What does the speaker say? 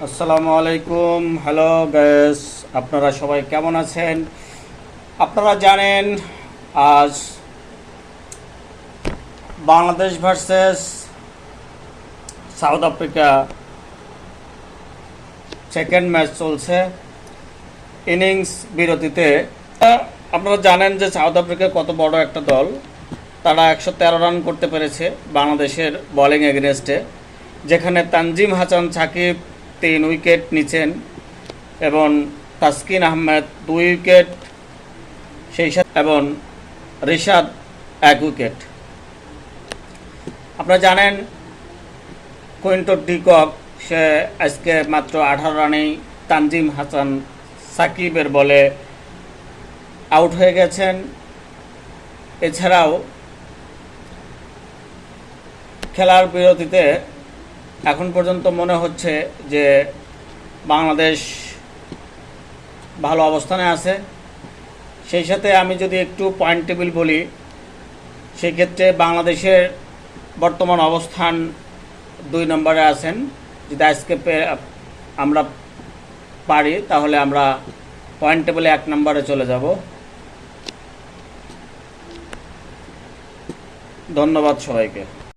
আসসালামু আলাইকুম। Hello guys, আপনারা সবাই কেমন আছেন? আপনারা জানেন আজ Bangladesh versus south Africa second match চলছে ইনিংস বিরতিতে। আপনারা জানেন যে সাউথ আফ্রিকা কত বড় একটা দল। তারা 113 রান করতে পেরেছে বাংলাদেশের বোলিং এগেনস্টে, যেখানে তানজিম হাসান সাকিব 3 উইকেট নিচ্ছেন এবং তাসকিন আহমেদ 2 উইকেট, সেই সাথে এবং রিশাদ 1 উইকেট। আপনারা জানেন কুইন্টন ডিকক সে আজকে মাত্র 18 রানেই তানজিম হাসান সাকিবের বলে আউট হয়ে গেছেন। এছাড়াও খেলার বিরতিতে এখন পর্যন্ত মনে হচ্ছে যে বাংলাদেশ ভালো অবস্থানে আছে। সেই সাথে আমি যদি একটু পয়েন্ট টেবিল বলি, সেই ক্ষেত্রে বাংলাদেশের বর্তমান অবস্থান 2 নম্বরে আছেন। যদি আজকে আমরা পারি তাহলে আমরা পয়েন্ট টেবিলে 1 নম্বরে চলে যাব। ধন্যবাদ সবাইকে।